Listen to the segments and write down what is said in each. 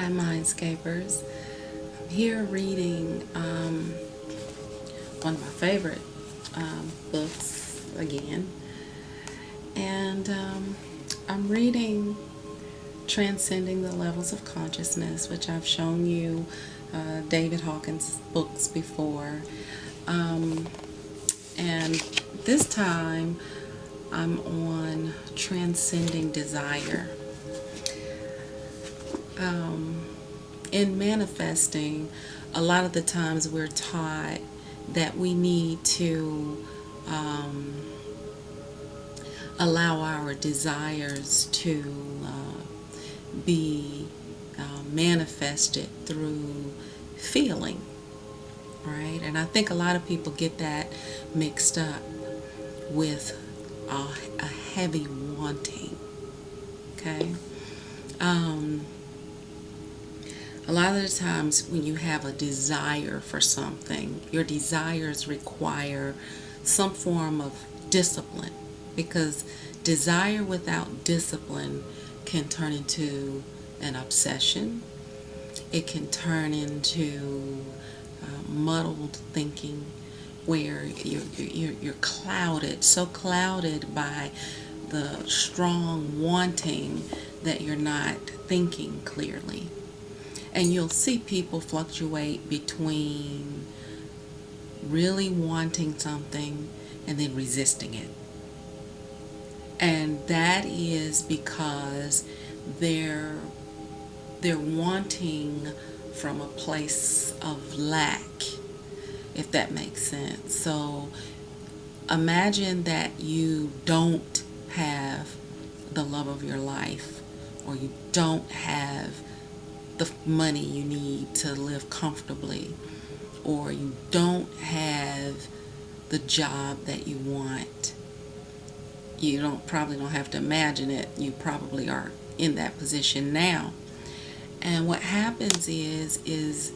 Mindscapers. I'm here reading one of my favorite books again, and I'm reading Transcending the Levels of Consciousness, which I've shown you David Hawkins' books before. And this time I'm on Transcending Desire. In manifesting, a lot of the times we're taught that we need to allow our desires to be manifested through feeling, right? And I think a lot of people get that mixed up with a heavy wanting, okay? A lot of the times when you have a desire for something, your desires require some form of discipline, because desire without discipline can turn into an obsession. It can turn into muddled thinking, where you're clouded, so clouded by the strong wanting that you're not thinking clearly. And you'll see people fluctuate between really wanting something and then resisting it. And that is because they're wanting from a place of lack, if that makes sense. So imagine that you don't have the love of your life, or you don't have the money you need to live comfortably, or you don't have the job that you want. You probably don't have to imagine it. You probably are in that position now. And what happens is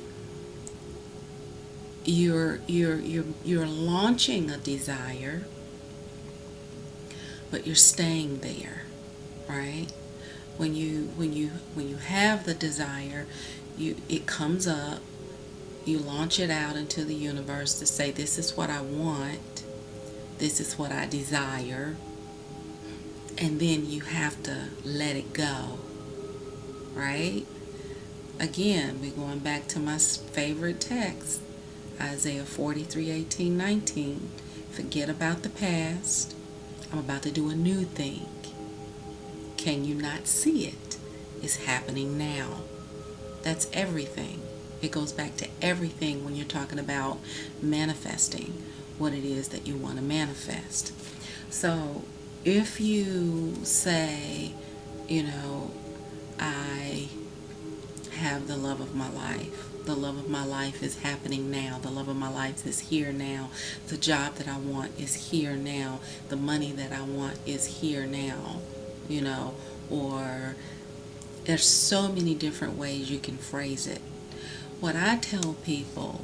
you're launching a desire, but you're staying there, right? When you have the desire, it comes up, you launch it out into the universe to say, this is what I want, this is what I desire, and then you have to let it go, right? Again, we're going back to my favorite text, Isaiah 43:18-19. Forget about the past. I'm about to do a new thing. Can you not see it? It's happening now. That's everything. It goes back to everything when you're talking about manifesting what it is that you want to manifest. So if you say, I have the love of my life. The love of my life is happening now. The love of my life is here now. The job that I want is here now. The money that I want is here now. Or there's so many different ways you can phrase it. What I tell people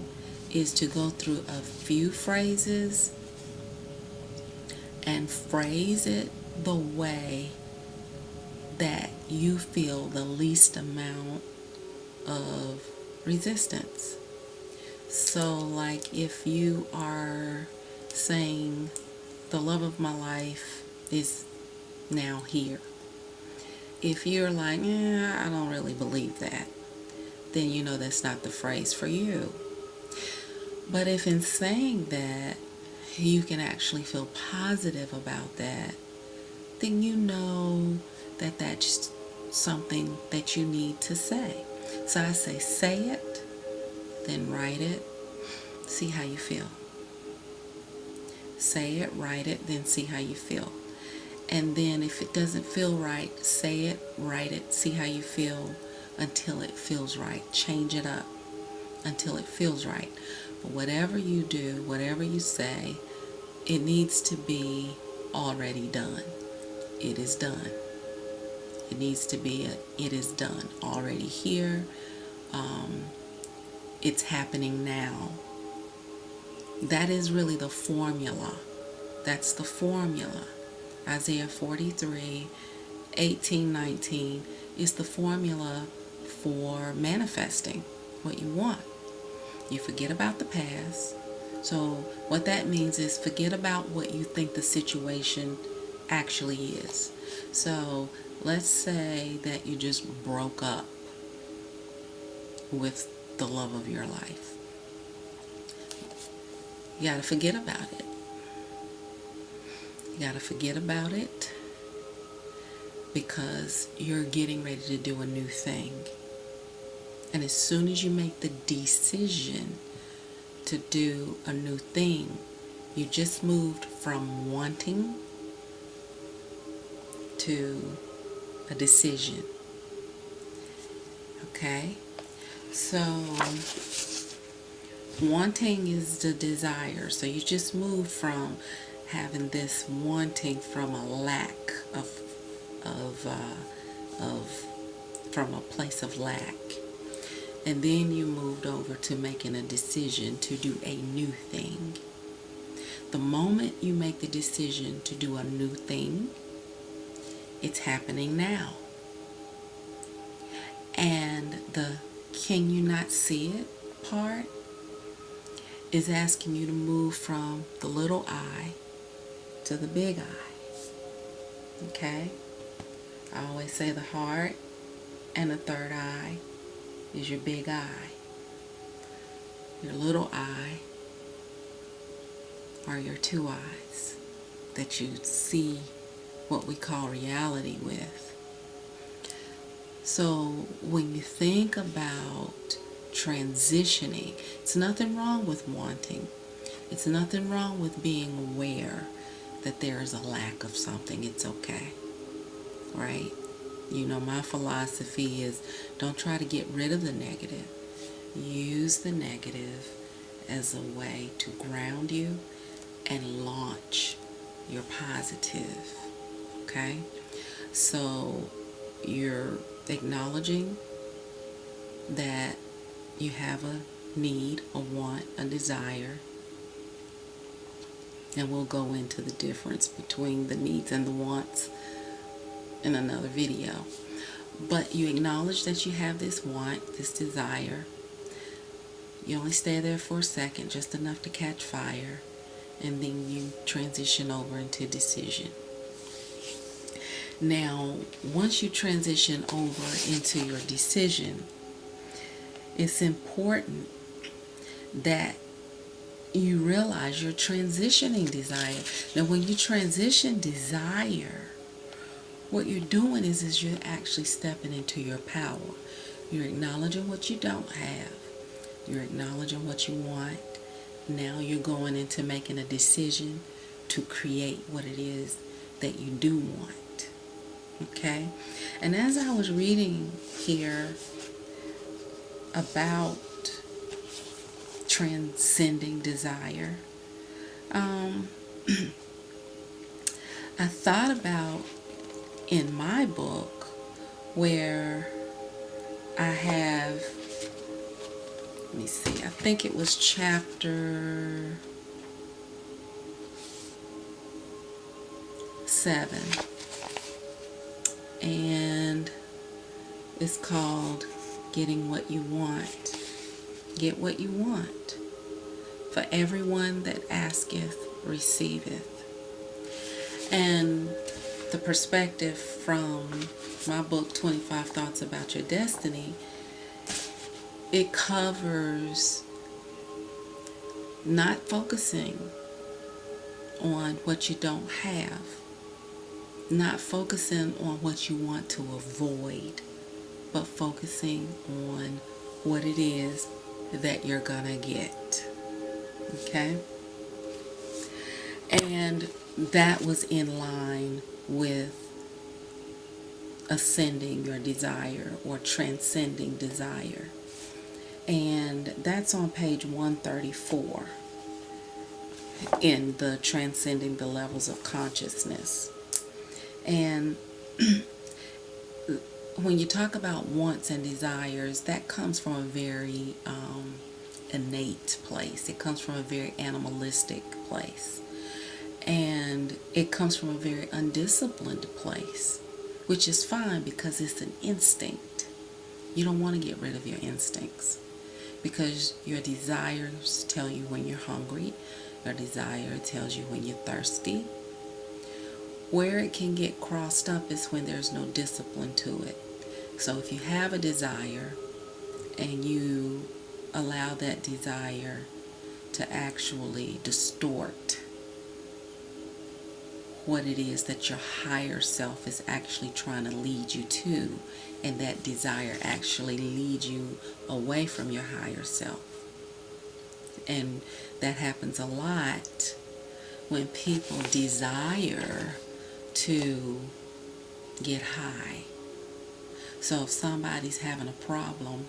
is to go through a few phrases and phrase it the way that you feel the least amount of resistance. So like if you are saying the love of my life is now here, if you're like, I don't really believe that, then that's not the phrase for you. But if in saying that you can actually feel positive about that, then that that's something that you need to say. So I say it, then write it, see how you feel. Say it, write it, then see how you feel. And then if it doesn't feel right, say it, write it, see how you feel until it feels right. Change it up until it feels right. But whatever you do, whatever you say, it needs to be already done. It is done. It needs to be it is done. Already here. It's happening now. That is really the formula. That's the formula. Isaiah 43:18-19 is the formula for manifesting what you want. You forget about the past. So what that means is forget about what you think the situation actually is. So let's say that you just broke up with the love of your life. You gotta forget about it. You gotta forget about it because you're getting ready to do a new thing. And as soon as you make the decision to do a new thing, you just moved from wanting to a decision. Okay? So, wanting is the desire. So you just moved from having this wanting from a lack from a place of lack. And then you moved over to making a decision to do a new thing. The moment you make the decision to do a new thing, it's happening now. And the can you not see it part is asking you to move from the little I to the big I. Okay? I always say the heart and the third eye is your big eye. Your little eye are your two eyes that you see what we call reality with. So when you think about transitioning, it's nothing wrong with wanting. It's nothing wrong with being aware that there is a lack of something. It's okay, right? You know, my philosophy is don't try to get rid of the negative. Use the negative as a way to ground you and launch your positive, okay? So you're acknowledging that you have a need, a want, a desire, and we'll go into the difference between the needs and the wants in another video. But you acknowledge that you have this want, this desire. You only stay there for a second, just enough to catch fire, and then you transition over into decision. Now, once you transition over into your decision, it's important that you realize you're transitioning desire. Now, when you transition desire, what you're doing is you're actually stepping into your power. You're acknowledging what you don't have. You're acknowledging what you want. Now you're going into making a decision to create what it is that you do want. Okay? And as I was reading here about transcending desire, I thought about in my book where I have, let me see, I think it was chapter 7, and it's called Getting What You Want. Get what you want. For everyone that asketh, receiveth. And the perspective from my book, 25 Thoughts About Your Destiny, it covers not focusing on what you don't have, not focusing on what you want to avoid, but focusing on what it is that you're gonna get. Okay? And that was in line with ascending your desire or transcending desire. And that's on page 134 in the Transcending the Levels of Consciousness. And when you talk about wants and desires, that comes from a very innate place. It comes from a very animalistic place. And it comes from a very undisciplined place, which is fine because it's an instinct. You don't want to get rid of your instincts because your desires tell you when you're hungry. Your desire tells you when you're thirsty. Where it can get crossed up is when there's no discipline to it. So if you have a desire and you allow that desire to actually distort what it is that your higher self is actually trying to lead you to, and that desire actually leads you away from your higher self. And that happens a lot when people desire to get high. So if somebody's having a problem,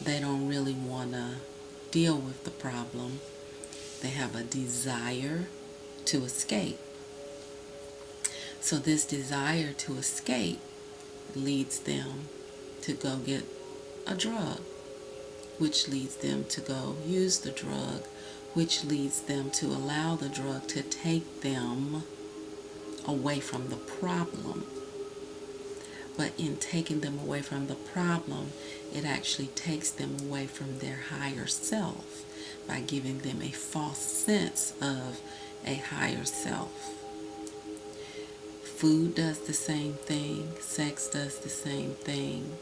they don't really want to deal with the problem. They have a desire to escape. So this desire to escape leads them to go get a drug, which leads them to go use the drug, which leads them to allow the drug to take them away from the problem. But in taking them away from the problem, it actually takes them away from their higher self by giving them a false sense of a higher self. Food does the same thing. Sex does the same thing.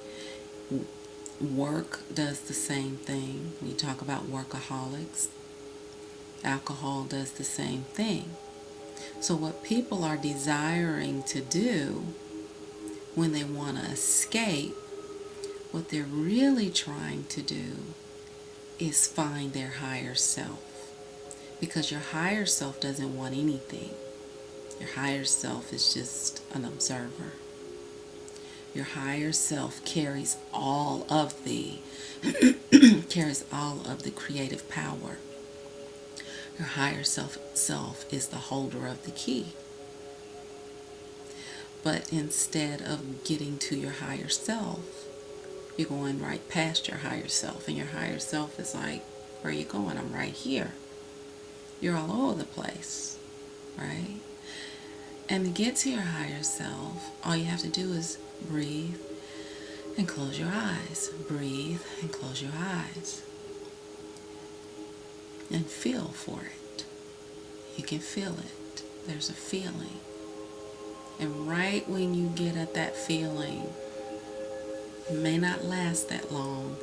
Work does the same thing. We talk about workaholics. Alcohol does the same thing. So what people are desiring to do when they want to escape, what they're really trying to do is find their higher self. Because your higher self doesn't want anything. Your higher self is just an observer. Your higher self carries all of the creative power. Your higher self is the holder of the key. But instead of getting to your higher self, you're going right past your higher self. And your higher self is like, where are you going? I'm right here. You're all over the place, right? And to get to your higher self, all you have to do is breathe and close your eyes. Breathe and close your eyes. And feel for it. You can feel it. There's a feeling. And right when you get at that feeling, it may not last that long,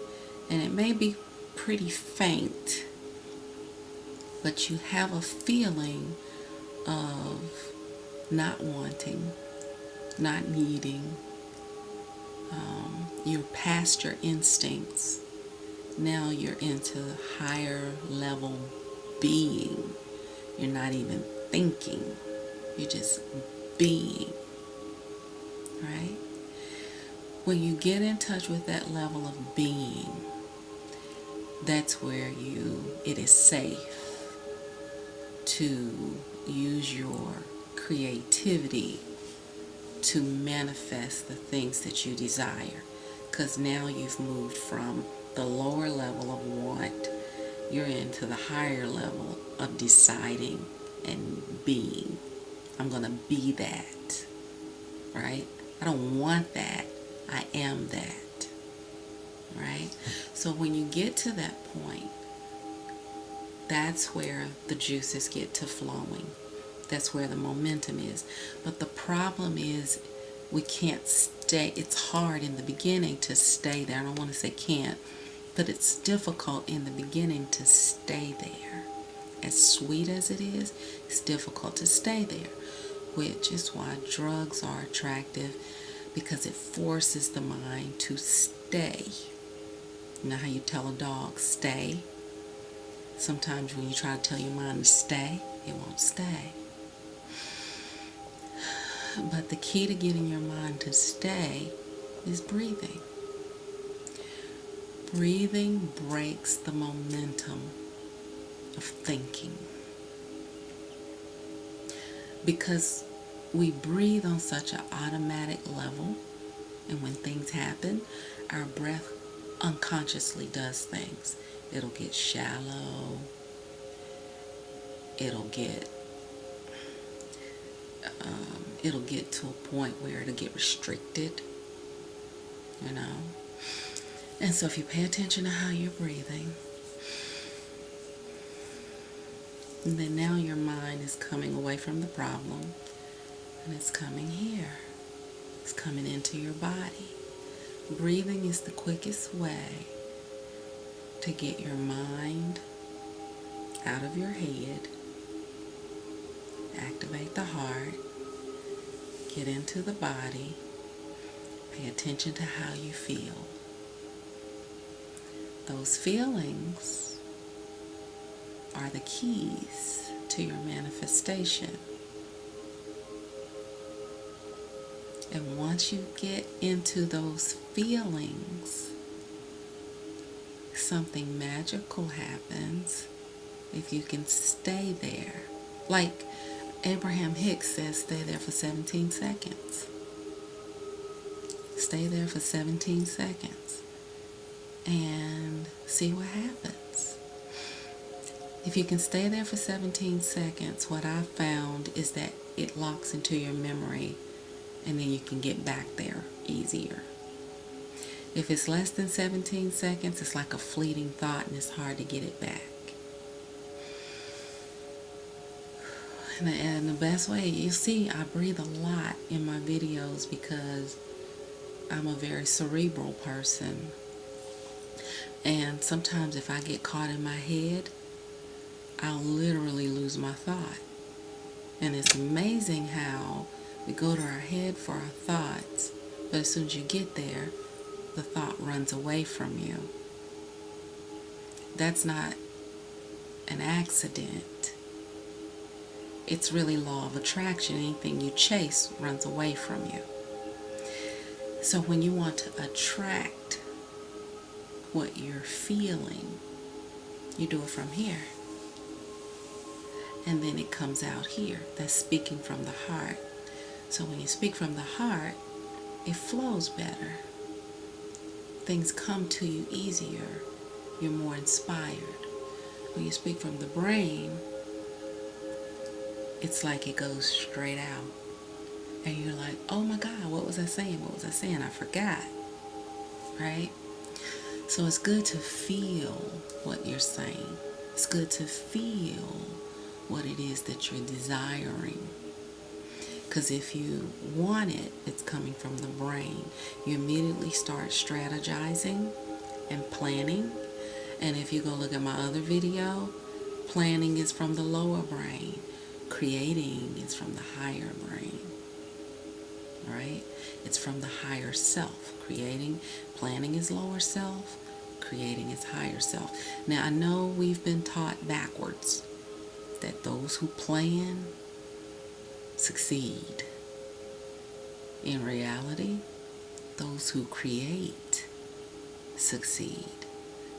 and it may be pretty faint, but you have a feeling of not wanting, not needing. You're past your instincts. Now you're into higher level being. You're not even thinking. You're just being. Right? When you get in touch with that level of being, that's where it is safe to use your creativity to manifest the things that you desire. Because now you've moved from the lower level of want, you're into the higher level of deciding and being. I'm going to be that, right? I don't want that. I am that, right? So when you get to that point, that's where the juices get to flowing. That's where the momentum is. But the problem is we can't stay. It's hard in the beginning to stay there. I don't want to say can't, but it's difficult in the beginning to stay there. As sweet as it is, it's difficult to stay there, which is why drugs are attractive, because it forces the mind to stay. You know how you tell a dog, stay? Sometimes when you try to tell your mind to stay, it won't stay. But the key to getting your mind to stay is breathing. Breathing breaks the momentum of thinking. Because we breathe on such an automatic level, and when things happen, our breath unconsciously does things. It'll get shallow. It'll get to a point where it'll get restricted, you know. And so if you pay attention to how you're breathing, and then now your mind is coming away from the problem and it's coming here. It's coming into your body. Breathing is the quickest way to get your mind out of your head, activate the heart, get into the body, pay attention to how you feel. Those feelings are the keys to your manifestation. And once you get into those feelings, something magical happens if you can stay there. Like Abraham Hicks says, stay there for 17 seconds. Stay there for 17 seconds and see what happens. If you can stay there for 17 seconds, what I've found is that it locks into your memory and then you can get back there easier. If it's less than 17 seconds, it's like a fleeting thought and it's hard to get it back. And the best way, you see, I breathe a lot in my videos because I'm a very cerebral person. And sometimes if I get caught in my head, I'll literally lose my thought. And it's amazing how we go to our head for our thoughts, but as soon as you get there, the thought runs away from you. That's not an accident. It's really law of attraction. Anything you chase runs away from you. So when you want to attract what you're feeling, you do it from here. And then it comes out here. That's speaking from the heart. So when you speak from the heart, it flows better. Things come to you easier. You're more inspired. When you speak from the brain, it's like it goes straight out. And you're like, oh my God, what was I saying? What was I saying? I forgot. Right? So it's good to feel what you're saying. It's good to feel what it is that you're desiring. Because if you want it, it's coming from the brain. You immediately start strategizing and planning. And if you go look at my other video, planning is from the lower brain. Creating is from the higher brain. Right? It's from the higher self. Planning is lower self. Creating is higher self. Now, I know we've been taught backwards that those who plan succeed. In reality, those who create succeed.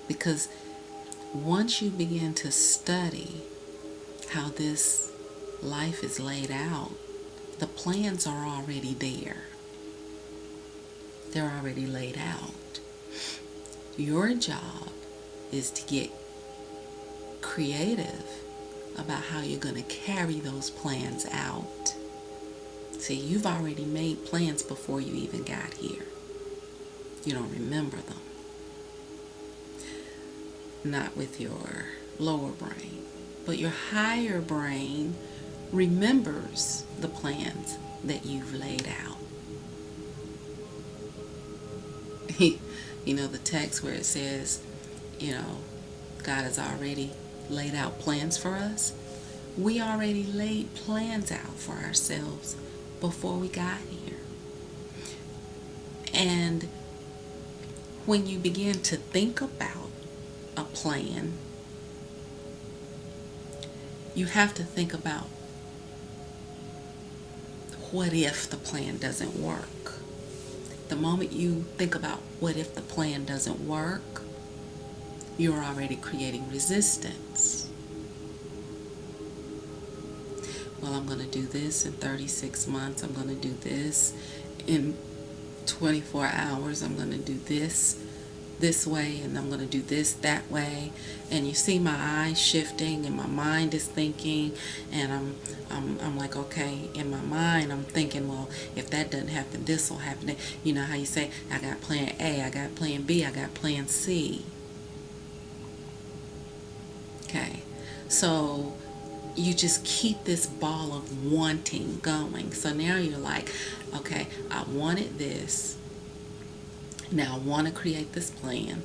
Because once you begin to study how this life is laid out, the plans are already there. They're already laid out. Your job is to get creative about how you're going to carry those plans out. See, you've already made plans before you even got here. You don't remember them. Not with your lower brain. But your higher brain remembers the plans that you've laid out. You know, the text where it says, God has already laid out plans for us. We already laid plans out for ourselves before we got here. And when you begin to think about a plan, you have to think about what if the plan doesn't work. The moment you think about what if the plan doesn't work, you're already creating resistance. Well, I'm going to do this in 36 months. I'm going to do this in 24 hours. I'm going to do this this way, and I'm going to do this that way. And you see my eyes shifting, and my mind is thinking, and I'm like, okay, in my mind I'm thinking, well, if that doesn't happen, this will happen. You know how you say, I got plan A, I got plan B, I got plan C. Okay, so you just keep this ball of wanting going. So now you're like, okay, I wanted this. Now I want to create this plan.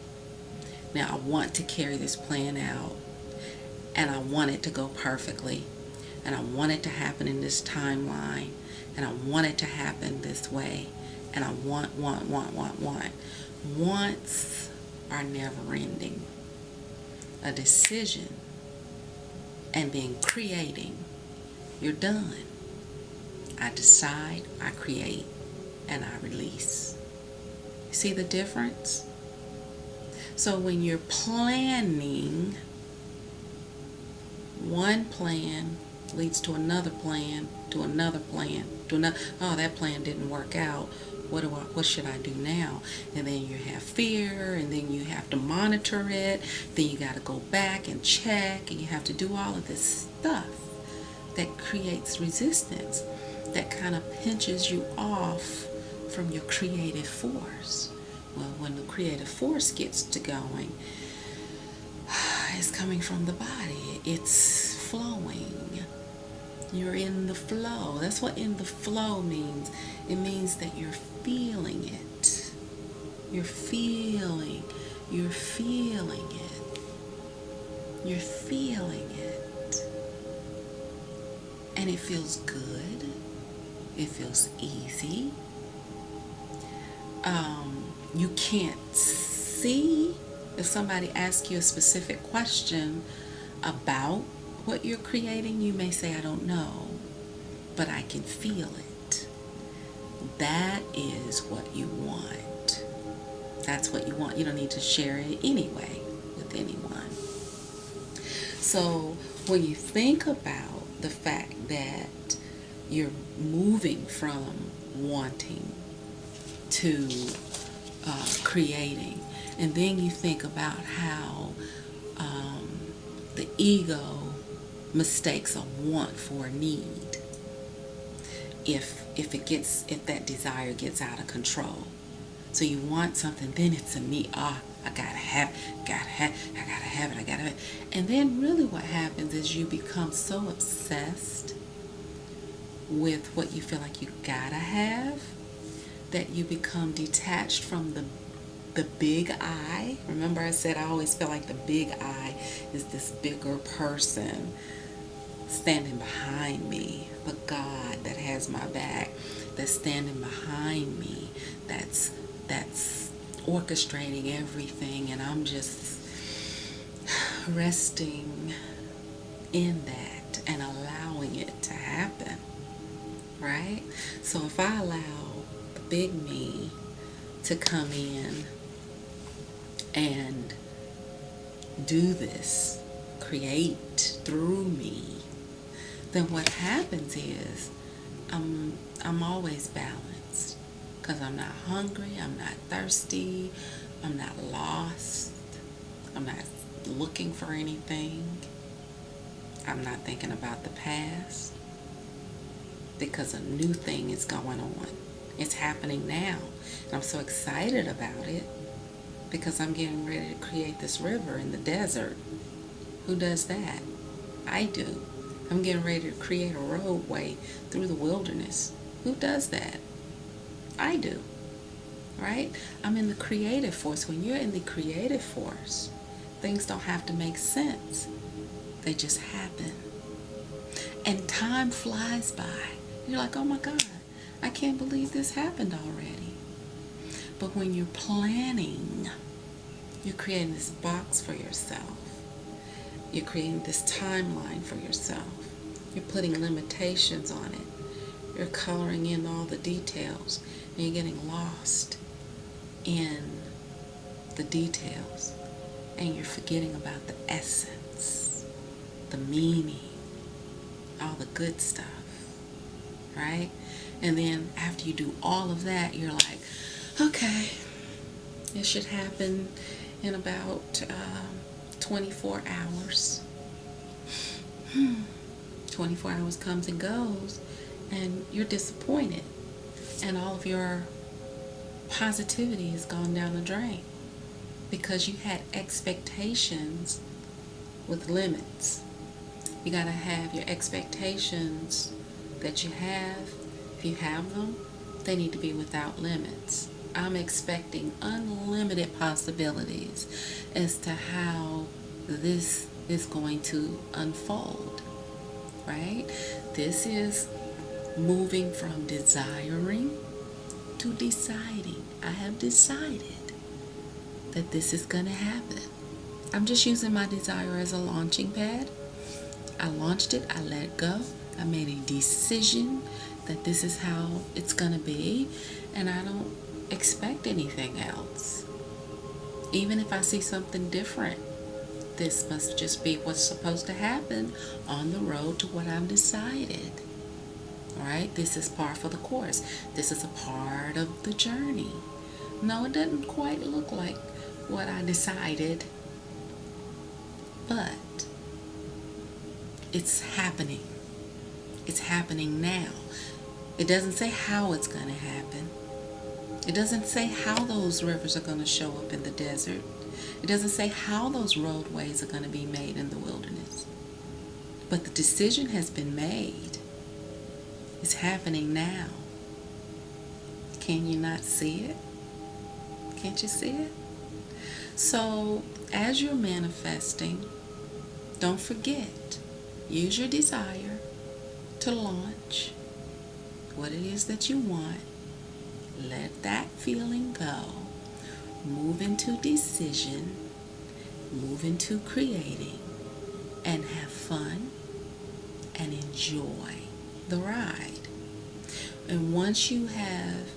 Now I want to carry this plan out. And I want it to go perfectly. And I want it to happen in this timeline. And I want it to happen this way. And I want. Wants are never ending. A decision and then creating, you're done. I decide, I create, and I release. See the difference? So when you're planning, one plan leads to another plan, to another plan, to another. Oh, that plan didn't work out. What should I do now? And then you have fear, and then you have to monitor it. Then you got to go back and check, and you have to do all of this stuff that creates resistance, that kind of pinches you off from your creative force. Well, when the creative force gets to going, it's coming from the body. It's flowing. You're in the flow. That's what in the flow means. It means that you're feeling it. You're feeling it. You're feeling it. And it feels good. It feels easy. You can't see. If somebody asks you a specific question about what you're creating, you may say, I don't know, but I can feel it. That is what you want. That's what you want. You don't need to share it anyway with anyone. So when you think about the fact that you're moving from wanting to creating, and then you think about how the ego mistakes a want for a need if that desire gets out of control. So you want something, then it's a need. I gotta have it. And then really what happens is you become so obsessed with what you feel like you gotta have that you become detached from the big I. Remember I said I always feel like the big I is this bigger person standing behind me, the God that has my back, that's standing behind me, that's orchestrating everything, and I'm just resting in that and allowing it to happen, right? So if I allow the big me to come in and do this, create through me, then what happens is I'm always balanced, because I'm not hungry, I'm not thirsty, I'm not lost, I'm not looking for anything, I'm not thinking about the past, because a new thing is going on. It's happening now, and I'm so excited about it because I'm getting ready to create this river in the desert. Who does that? I do. I'm getting ready to create a roadway through the wilderness. Who does that? I do. Right? I'm in the creative force. When you're in the creative force, things don't have to make sense. They just happen. And time flies by. You're like, oh my God, I can't believe this happened already. But when you're planning, you're creating this box for yourself. You're creating this timeline for yourself. You're putting limitations on it. You're coloring in all the details, and you're getting lost in the details, and you're forgetting about the essence, the meaning, all the good stuff, right? And then after you do all of that, you're like, okay, It should happen in about 24 hours. 24 hours comes and goes, and you're disappointed, and all of your positivity has gone down the drain because you had expectations with limits. You got to have your expectations that you have. If you have them, they need to be without limits. I'm expecting unlimited possibilities as to how this is going to unfold, right? This is moving from desiring to deciding. I have decided that this is going to happen. I'm just using my desire as a launching pad. I launched it, I let it go. I made a decision that this is how it's going to be, and I don't expect anything else. Even if I see something different, this must just be what's supposed to happen on the road to what I've decided. All right, this is par for the course. This is a part of the journey. No, it doesn't quite look like what I decided, but it's happening. It's happening now. It doesn't say how it's going to happen. It doesn't say how those rivers are going to show up in the desert. It doesn't say how those roadways are going to be made in the wilderness. But the decision has been made. It's happening now. Can you not see it? Can't you see it? So, as you're manifesting, don't forget, use your desire to launch what it is that you want. Let that feeling go. Move into decision. Move into creating. And have fun. And enjoy the ride. And once you have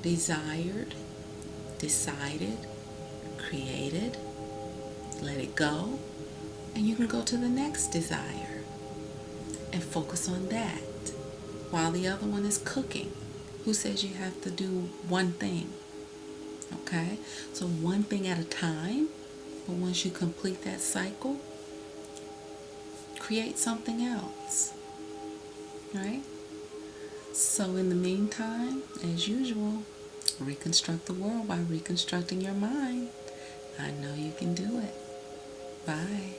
desired, decided, created, let it go, and you can go to the next desire and focus on that while the other one is cooking. Who says you have to do one thing? Okay? So one thing at a time, but once you complete that cycle, create something else. Right? So in the meantime, as usual, reconstruct the world by reconstructing your mind. I know you can do it. Bye.